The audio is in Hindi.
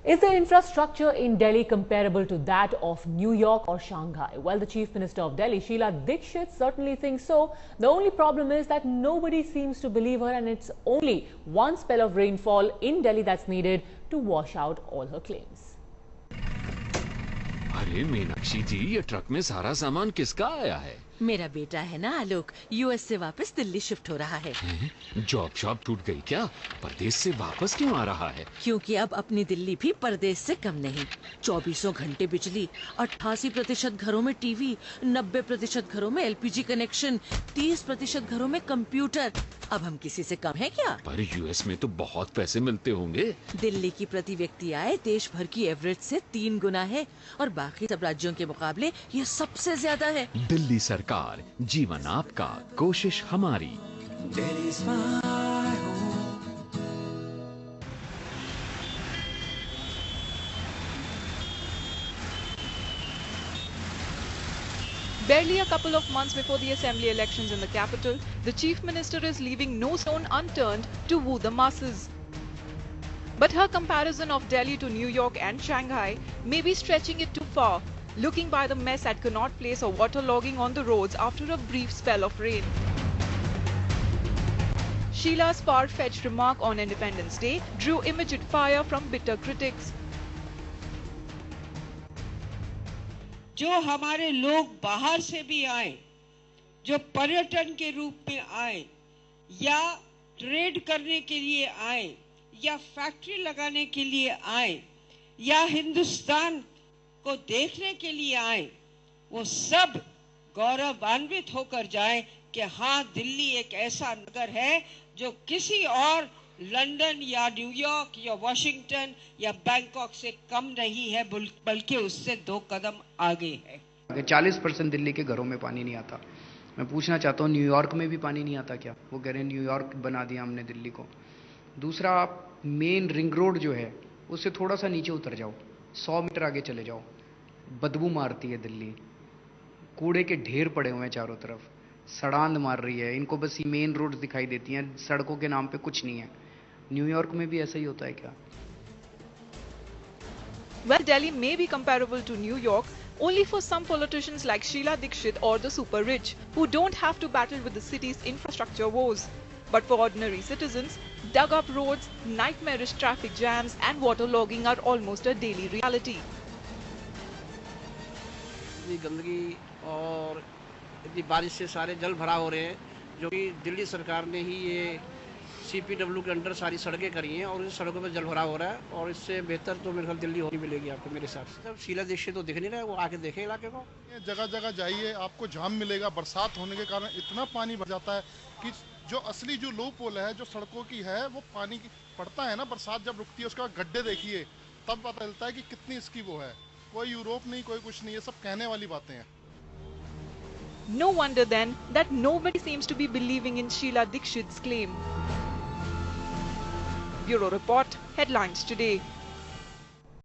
Is the infrastructure in Delhi comparable to that of New York or Shanghai? Well, the Chief Minister of Delhi, Sheila Dikshit, certainly thinks so. The only problem is that nobody seems to believe her, and it's only one spell of rainfall in Delhi that's needed to wash out all her claims. अरे मीनाक्षी जी, ये ट्रक में सारा सामान किसका आया है? मेरा बेटा है ना आलोक, यूएस से वापस दिल्ली शिफ्ट हो रहा है। जॉब शॉप टूट गई क्या? परदेश से वापस क्यों आ रहा है? क्योंकि अब अपनी दिल्ली भी परदेश से कम नहीं। 24 घंटे बिजली, 88% घरों में टीवी, 90% घरों में एलपीजी कनेक्शन, 30% घरों में कंप्यूटर। अब हम किसी से कम है क्या? पर यूएस में तो बहुत पैसे मिलते होंगे। दिल्ली की प्रति व्यक्ति आय देश भर की एवरेज से 3 गुना है और बाकी सब राज्यों के मुकाबले ये सबसे ज्यादा है। दिल्ली सरकार, जीवन आपका, कोशिश हमारी। Barely a couple of months before the assembly elections in the capital, the Chief Minister is leaving no stone unturned to woo the masses. But her comparison of Delhi to New York and Shanghai may be stretching it too far, looking by the mess at Connaught Place or waterlogging on the roads after a brief spell of rain. Sheila's far-fetched remark on Independence Day drew immediate fire from bitter critics. जो हमारे लोग बाहर से भी आए, जो पर्यटन के रूप में आए या ट्रेड करने के लिए आए या फैक्ट्री लगाने के लिए आए या हिंदुस्तान को देखने के लिए आए, वो सब गौरवान्वित होकर जाए कि हाँ, दिल्ली एक ऐसा नगर है जो किसी और लंदन या न्यूयॉर्क या वॉशिंगटन या बैंकॉक से कम नहीं है, बल्कि उससे 2 कदम आगे है। 40% दिल्ली के घरों में पानी नहीं आता। मैं पूछना चाहता हूँ, न्यूयॉर्क में भी पानी नहीं आता क्या? वो कह रहे हैं न्यूयॉर्क बना दिया हमने दिल्ली को। दूसरा, आप मेन रिंग रोड जो है उससे थोड़ा सा नीचे उतर जाओ, 100 मीटर आगे चले जाओ, बदबू मारती है दिल्ली। कूड़े के ढेर पड़े हुए हैं चारों तरफ, सड़ांध मार रही है। इनको बस ये मेन रोड दिखाई देती हैं, सड़कों के नाम पे कुछ नहीं है। न्यूयॉर्क में भी ऐसा ही होता है क्या? Well, Delhi may be comparable to New York only for some politicians like Sheila Dikshit or the super rich, who don't have to battle with the city's infrastructure woes. But for ordinary citizens, dug-up roads, nightmarish traffic jams and waterlogging are almost a daily reality. इतनी गंदगी और इतनी बारिश से सारे जल भराव हो रहे हैं, जो कि दिल्ली सरकार ने ही ये CPW के अंडर सारी सड़कें करी हैं और इन सड़कों पर जल भराव हो रहा है। और इससे बेहतर तो मेरे ख्याल दिल्ली होनी मिलेगी आपको, मेरे हिसाब से। शीला दीक्षित तो दिख नहीं रहा है, वो आके देखे इलाके को। जगह जगह जाइए, आपको जाम मिलेगा। बरसात होने के कारण इतना पानी भर जाता है कि जो असली जो लो पोल है, जो सड़कों की है, वो पानी की पड़ता है ना, बरसात जब रुकती है उसके बाद गड्ढे देखिए, तब पता चलता है कि कितनी इसकी वो है। कोई यूरोप नहीं, कोई कुछ नहीं, ये सब कहने वाली बातें हैं। No wonder then that nobody seems to be believing in Sheila Dikshit's claim. Bureau Report, Headlines Today.